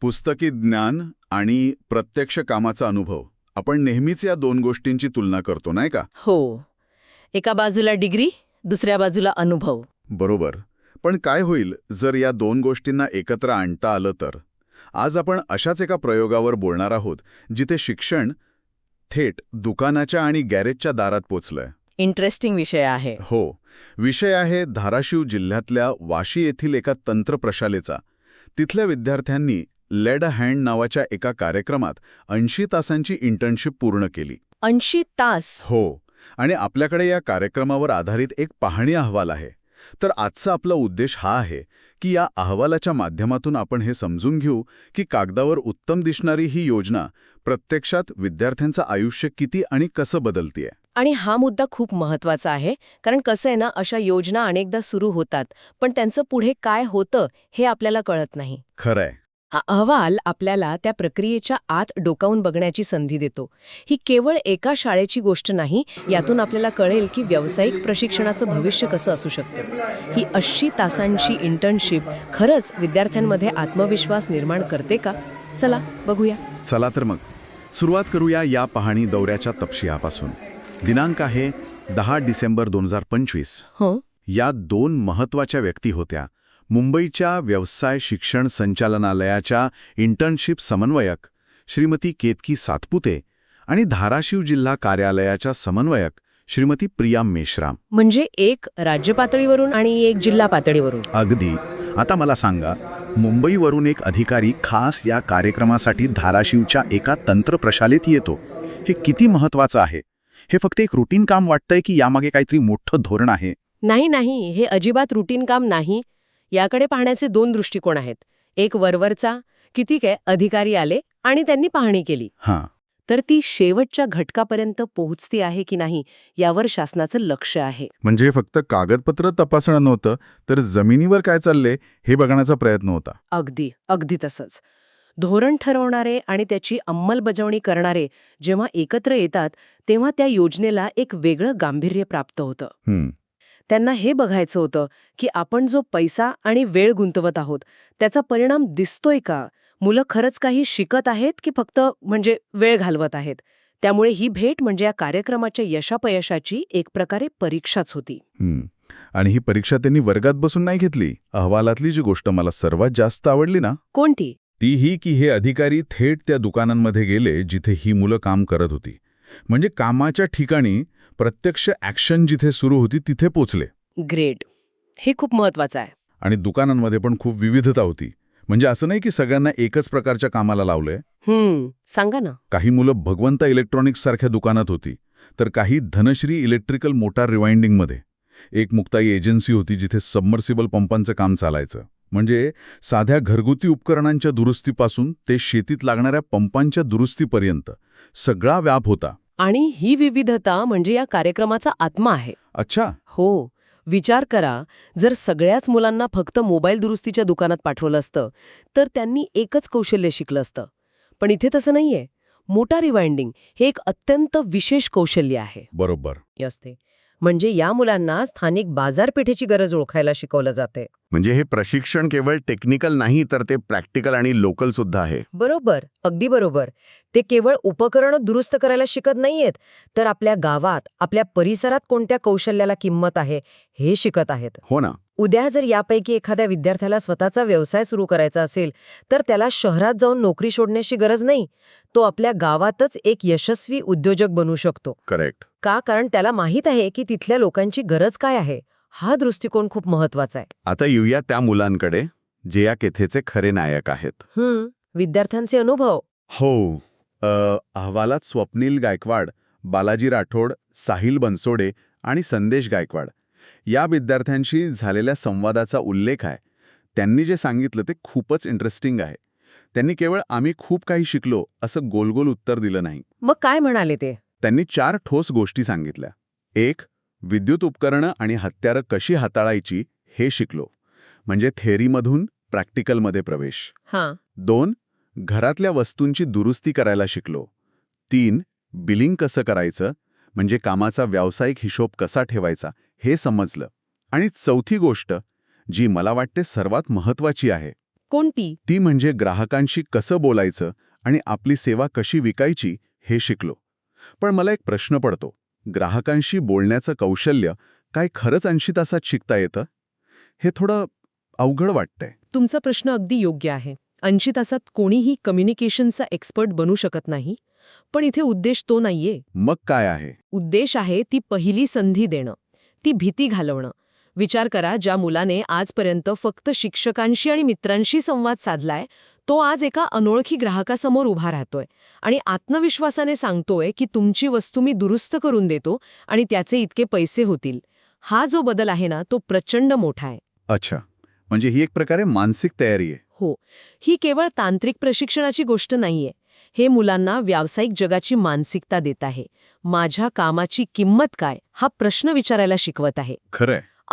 पुस्तकी ज्ञान आणि प्रत्यक्ष कामाचा अनुभव. आपण नेहमीच या दोन गोष्टींची तुलना करतो, नाही का? हो. एका बाजूला डिग्री, दुसऱ्या बाजूला अनुभव. बरोबर. पण काय होईल जर या दोन गोष्टींना एकत्र आणता आलं तर? आज आपण अशाच एका प्रयोगावर बोलणार आहोत, जिथे शिक्षण थेट दुकानाच्या आणि गॅरेजच्या दारात पोचलंय. इंटरेस्टिंग विषय आहे. हो. विषय आहे धाराशिव जिल्ह्यातल्या वाशी येथील एका तंत्र प्रशालेचा. तिथल्या विद्यार्थ्यांनी लेड अ हँड नावाच्या एका कार्यक्रमात 80 तासांची इंटर्नशिप पूर्ण केली. 80 तास? हो. आणि आपल्याकडे या कार्यक्रमावर आधारित एक पाहणी अहवाल आहे. तर आजचा आपला उद्देश हा आहे की या अहवालाच्या माध्यमातून आपण हे समजून घेऊ की कागदावर उत्तम दिसणारी ही योजना प्रत्यक्षात विद्यार्थ्यांचं आयुष्य किती आणि कसं बदलतीये. आणि हा मुद्दा खूप महत्वाचा आहे, कारण कसं आहे ना, अशा योजना अनेकदा सुरू होतात, पण त्यांचं पुढे काय होतं हे आपल्याला कळत नाही. खरंय. हा अहवाल आपल्याला त्या प्रक्रियेच्या आत डोकावून बघण्याची संधी देतो. ही केवळ एका शाळेची गोष्ट नाही, यातून आपल्याला कळेल की व्यावसायिक प्रशिक्षणाचं भविष्य कसं असू शकतं. ही 80 तासांची इंटर्नशिप खरंच विद्यार्थ्यांमध्ये आत्मविश्वास निर्माण करते का? चला बघूया. चला तर मग सुरुवात करूया या पाहणी दौऱ्याच्या तपशिलापासून. दिनांक आहे 10 डिसेंबर 2025. हो. या दोन महत्त्वाच्या व्यक्ती होत्या. मुंबईच्या व्यवसाय शिक्षण संचालनालयाच्या इंटर्नशिप समन्वयक श्रीमती केतकी सातपुते आणि धाराशिव जिल्हा कार्यालयाच्या समन्वयक श्रीमती प्रिया मेश्राम. म्हणजे एक राज्य पातळीवरून आणि एक जिल्हा पातळीवरून. अगदी. आता मला सांगा, मुंबईवरून एक अधिकारी खास या कार्यक्रमासाठी धाराशिवच्या एका तंत्र प्रशालेत येतो. हे किती महत्त्वाचं आहे? हे फक्त एक रुटीन काम वाटतंय की यामागे काहीतरी मोठं धोरण आहे? नाही, हे अजिबात रुटीन काम नाही. याकडे पाहण्याचे दोन दृष्टिकोन आहेत. एक वरवरचा, किती काय अधिकारी आले आणि त्यांनी पाहणी केली. हां. तर ती शेवटच्या घटकापर्यंत पोहोचती आहे की नाही यावर शासनाचं लक्ष आहे. म्हणजे फक्त कागदपत्र तपासणं नव्हतं, तर जमिनीवर काय चाललंय हे बघण्याचा प्रयत्न होता. अगदी तसंच. धोरण ठरवणारे आणि त्याची अंमलबजावणी करणारे जेव्हा एकत्र येतात, तेव्हा त्या योजनेला एक वेगळं गांभीर्य प्राप्त होतं. त्यांना हे बघायचं होतं की आपण जो पैसा आणि वेळ गुंतवत आहोत त्याचा परिणाम दिसतोय का? मुलं खरंच काही शिकत आहेत की फक्त म्हणजे वेळ घालवत आहेत? त्यामुळे ही भेट म्हणजे या कार्यक्रमाच्या यशापयशाची एक प्रकारे परीक्षाच होती. आणि ही परीक्षा त्यांनी वर्गात बसून नाही घेतली. अहवालातली जी गोष्ट मला सर्वात जास्त आवडली ना, कोणती? ती ही की हे अधिकारी थेट त्या दुकानांमध्ये गेले जिथे ही मुलं काम करत होती. म्हणजे कामाच्या ठिकाणी प्रत्यक्ष ॲक्शन जिथे सुरू होती तिथे पोचले. ग्रेट. हे खूप महत्वाचं आहे. आणि दुकानांमध्ये पण खूप विविधता होती. म्हणजे असं नाही की सगळ्यांना एकच प्रकारच्या कामाला लावलंय. सांगा ना. काही मुलं भगवंता इलेक्ट्रॉनिक्स सारख्या दुकानात होती, तर काही धनश्री इलेक्ट्रिकल मोटार रिवाइंडिंगमध्ये. एक मुक्ताई एजन्सी होती जिथे सबमर्सिबल पंपांचं काम चालायचं. म्हणजे साध्या घरगुती उपकरणांच्या दुरुस्तीपासून ते शेतीत लागणाऱ्या पंपांच्या दुरुस्तीपर्यंत सगळा व्याप होता. आणि ही विविधता म्हणजे या कार्यक्रमाचा आत्मा आहे. अच्छा. हो. विचार करा, जर सगळ्याच मुलांना फक्त मोबाईल दुरुस्तीच्या दुकानात पाठवलं असतं तर त्यांनी एकच कौशल्य शिकलं असतं. पण इथे तसं नाहीये. मोटार रिवाइंडिंग हे एक अत्यंत विशेष कौशल्य आहे. बरोबर असते. म्हणजे या मुलांना स्थानिक बाजारपेठेची गरज ओळखायला शिकवलं जाते. म्हणजे हे प्रशिक्षण केवळ टेक्निकल नाही, तर ते प्रॅक्टिकल आणि लोकल सुद्धा आहे. बरोबर. अगदी बरोबर. ते केवळ उपकरणं दुरुस्त करायला शिकत नाहीयेत, तर आपल्या गावात, आपल्या परिसरात कोणत्या कौशल्याला किंमत आहे हे शिकत आहेत. हो ना. उद्या जर यापैकी एखाद्या विद्यार्थ्याला स्वतःचा व्यवसाय सुरू करायचा असेल तर त्याला शहरात जाऊन नोकरी शोधण्याची गरज नाही. तो आपल्या गावातच एक यशस्वी उद्योजक बनू शकतो. करेक्ट. का? कारण त्याला माहीत आहे की तिथल्या लोकांची गरज काय आहे. हा दृष्टिकोन खूप महत्वाचा आहे. आता येऊया त्या मुलांकडे जे या कथेचे खरे नायक आहेत. विद्यार्थ्यांचे अनुभव. हो. अहवालात स्वप्नील गायकवाड, बालाजी राठोड, साहिल बनसोडे आणि संदेश गायकवाड या विद्यार्थ्यांशी झालेल्या संवादाचा उल्लेख आहे. त्यांनी जे सांगितलं ते खूपच इंटरेस्टिंग आहे. त्यांनी केवळ आम्ही खूप काही शिकलो असं गोलगोल उत्तर दिलं नाही. मग काय म्हणाले ते? त्यांनी 4 ठोस गोष्टी सांगितल्या. 1. विद्युत उपकरणं आणि हत्यारं कशी हाताळायची हे शिकलो. म्हणजे थेअरीमधून प्रॅक्टिकलमध्ये प्रवेश. 2. घरातल्या वस्तूंची दुरुस्ती करायला शिकलो. 3. बिलिंग कसं करायचं, म्हणजे कामाचा व्यावसायिक हिशोब कसा ठेवायचा हे समजलं. आणि चौथी गोष्ट, जी मला वाटते सर्वात महत्त्वाची आहे, कोणती? ती म्हणजे ग्राहकांशी कसं बोलायचं आणि आपली सेवा कशी विकायची हे शिकलो. पण मला एक प्रश्न पडतो, ग्राहकांशी बोलण्याचं कौशल्य काय खरंच 80 तासात शिकता येतं? हे थोडं अवघड वाटतंय. तुमचा प्रश्न अगदी योग्य आहे. 80 तासात कोणीही कम्युनिकेशनचा एक्सपर्ट बनू शकत नाही. पण इथे उद्देश तो नाहीये. मग काय आहे? उद्देश आहे ती पहिली संधी देणं, ती भीती घालवणं. विचार करा, ज्या मुलाने आजपर्यंत फक्त शिक्षकांशी आणि मित्रांशी संवाद साधलाय, तो आज एका अनोळखी ग्राहकासमोर उभा राहतोय आणि आत्मविश्वासाने सांगतोय की तुमची वस्तू मी दुरुस्त करून देतो आणि त्याचे इतके पैसे होतील. हा जो बदल आहे ना, तो प्रचंड मोठा आहे. अच्छा, म्हणजे ही एक प्रकारे मानसिक तयारी आहे. हो, ही केवळ तांत्रिक प्रशिक्षणाची गोष्ट नाहीये. हे मुलांना व्यावसायिक जगाची मानसिकता देत आहे. माझ्या कामाची किंमत काय हा प्रश्न विचारायला शिकवत आहे. खरंय.